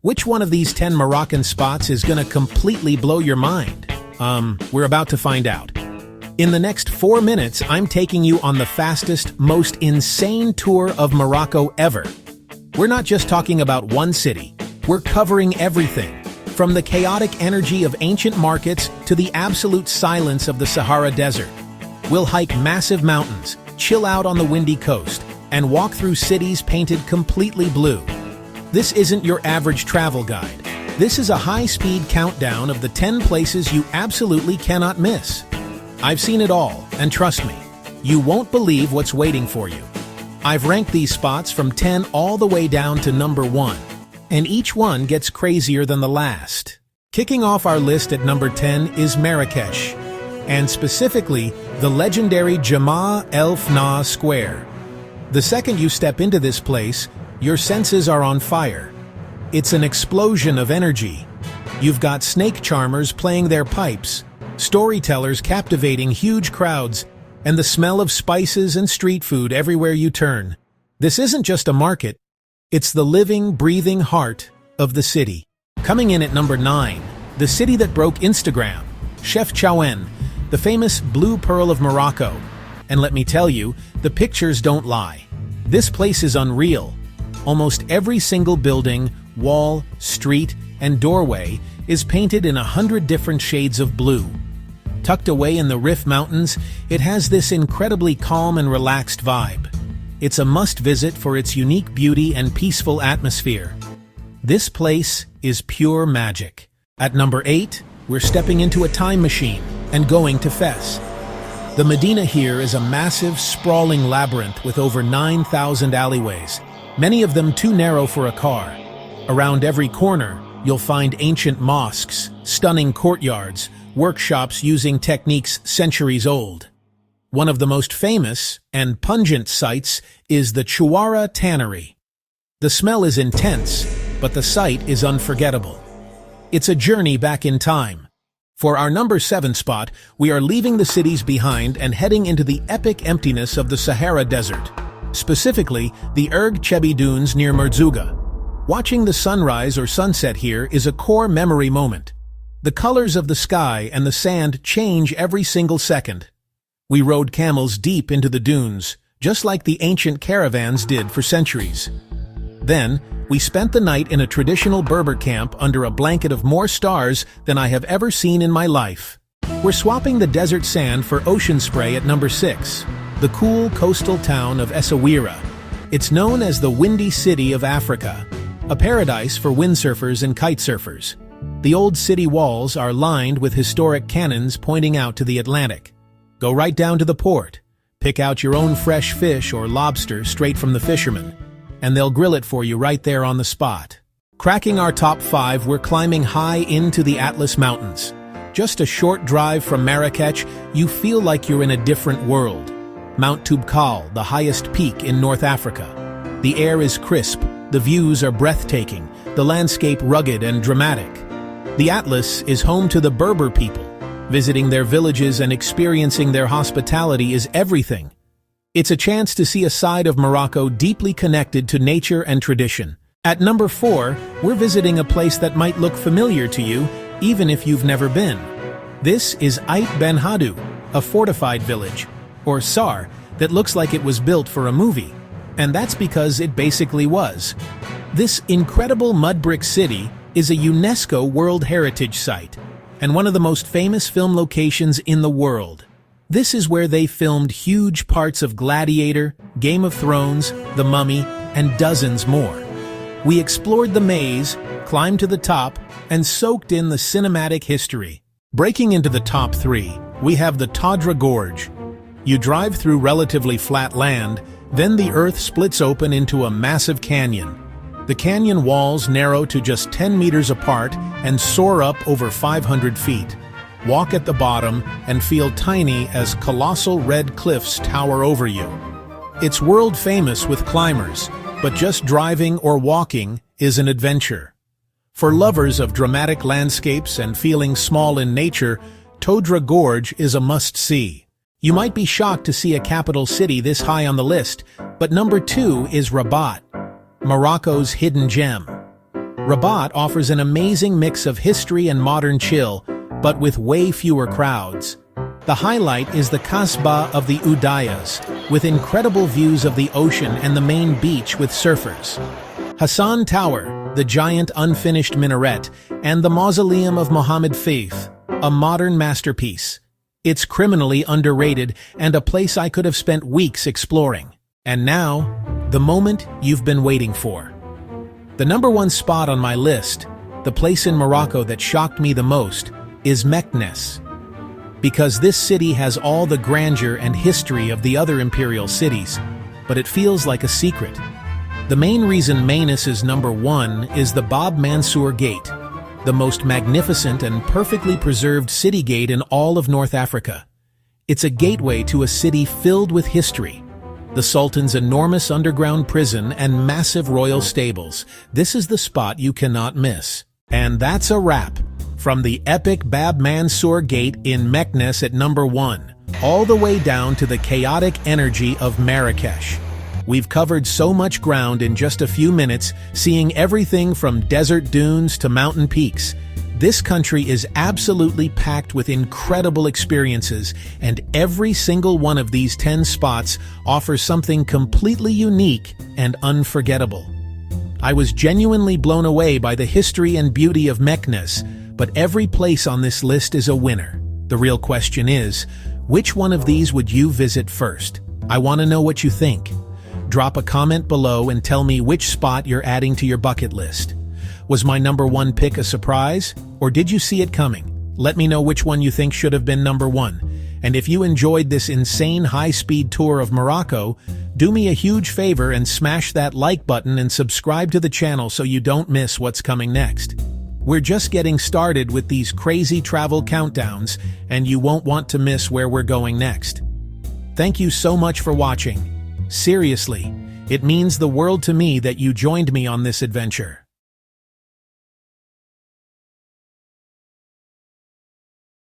Which one of these 10 Moroccan spots is gonna completely blow your mind? We're about to find out. In the next 4 minutes, I'm taking you on the fastest, most insane tour of Morocco ever. We're not just talking about one city. We're covering everything, from the chaotic energy of ancient markets to the absolute silence of the Sahara Desert. We'll hike massive mountains, chill out on the windy coast, and walk through cities painted completely blue. This isn't your average travel guide. This is a high-speed countdown of the 10 places you absolutely cannot miss. I've seen it all, and trust me, you won't believe what's waiting for you. I've ranked these spots from 10 all the way down to number 1, and each one gets crazier than the last. Kicking off our list at number 10 is Marrakesh, and specifically the legendary Jemaa El Fna Square. The second you step into this place, your senses are on fire. It's an explosion of energy. You've got snake charmers playing their pipes, storytellers captivating huge crowds, and the smell of spices and street food everywhere you turn. This isn't just a market, it's the living, breathing heart of the city. Coming in at number 9, the city that broke Instagram, Chefchaouen, the famous Blue Pearl of Morocco. And let me tell you, the pictures don't lie. This place is unreal. Almost every single building, wall, street, and doorway is painted in 100 different shades of blue. Tucked away in the Rif Mountains, it has this incredibly calm and relaxed vibe. It's a must-visit for its unique beauty and peaceful atmosphere. This place is pure magic. At number 8, we're stepping into a time machine and going to Fes. The Medina here is a massive, sprawling labyrinth with over 9,000 alleyways, many of them too narrow for a car. Around every corner, you'll find ancient mosques, stunning courtyards, workshops using techniques centuries old. One of the most famous and pungent sights is the Chouara Tannery. The smell is intense, but the sight is unforgettable. It's a journey back in time. For our number 7 spot, we are leaving the cities behind and heading into the epic emptiness of the Sahara Desert, specifically the Erg Chebi Dunes near Merzouga. Watching the sunrise or sunset here is a core memory moment. The colors of the sky and the sand change every single second. We rode camels deep into the dunes, just like the ancient caravans did for centuries. Then, we spent the night in a traditional Berber camp under a blanket of more stars than I have ever seen in my life. We're swapping the desert sand for ocean spray at number 6, the cool coastal town of Essaouira. It's known as the Windy City of Africa, a paradise for windsurfers and kitesurfers. The old city walls are lined with historic cannons pointing out to the Atlantic. Go right down to the port, pick out your own fresh fish or lobster straight from the fishermen, and they'll grill it for you right there on the spot. Cracking our top 5, we're climbing high into the Atlas Mountains. Just a short drive from Marrakech, you feel like you're in a different world. Mount Toubkal, the highest peak in North Africa. The air is crisp, the views are breathtaking, the landscape rugged and dramatic. The Atlas is home to the Berber people. Visiting their villages and experiencing their hospitality is everything. It's a chance to see a side of Morocco deeply connected to nature and tradition. At number 4, we're visiting a place that might look familiar to you, even if you've never been. This is Ait Ben Haddou, a fortified village, or Sar, that looks like it was built for a movie. And that's because it basically was. This incredible mud brick city is a UNESCO World Heritage Site, and one of the most famous film locations in the world. This is where they filmed huge parts of Gladiator, Game of Thrones, The Mummy, and dozens more. We explored the maze, climbed to the top, and soaked in the cinematic history. Breaking into the top 3, we have the Tadra Gorge. You drive through relatively flat land, then the earth splits open into a massive canyon. The canyon walls narrow to just 10 meters apart and soar up over 500 feet. Walk at the bottom and feel tiny as colossal red cliffs tower over you. It's world famous with climbers, but just driving or walking is an adventure. For lovers of dramatic landscapes and feeling small in nature, Tadra Gorge is a must-see. You might be shocked to see a capital city this high on the list, but number 2 is Rabat, Morocco's hidden gem. Rabat offers an amazing mix of history and modern chill, but with way fewer crowds. The highlight is the Kasbah of the Udayas, with incredible views of the ocean and the main beach with surfers. Hassan Tower, the giant unfinished minaret, and the Mausoleum of Mohammed Faith, a modern masterpiece. It's criminally underrated and a place I could have spent weeks exploring. And now, the moment you've been waiting for. The number one spot on my list, the place in Morocco that shocked me the most, is Meknes. Because this city has all the grandeur and history of the other imperial cities, but it feels like a secret. The main reason Meknes is number one is the Bab Mansour Gate, the most magnificent and perfectly preserved city gate in all of North Africa. It's a gateway to a city filled with history. The Sultan's enormous underground prison and massive royal stables. This is the spot you cannot miss. And that's a wrap. From the epic Bab Mansour Gate in Meknes at number one, all the way down to the chaotic energy of Marrakesh. We've covered so much ground in just a few minutes, seeing everything from desert dunes to mountain peaks. This country is absolutely packed with incredible experiences, and every single one of these 10 spots offers something completely unique and unforgettable. I was genuinely blown away by the history and beauty of Meknes, but every place on this list is a winner. The real question is, which one of these would you visit first? I want to know what you think. Drop a comment below and tell me which spot you're adding to your bucket list. Was my number one pick a surprise, or did you see it coming? Let me know which one you think should have been number one. And if you enjoyed this insane high-speed tour of Morocco, do me a huge favor and smash that like button and subscribe to the channel so you don't miss what's coming next. We're just getting started with these crazy travel countdowns, and you won't want to miss where we're going next. Thank you so much for watching. Seriously, it means the world to me that you joined me on this adventure.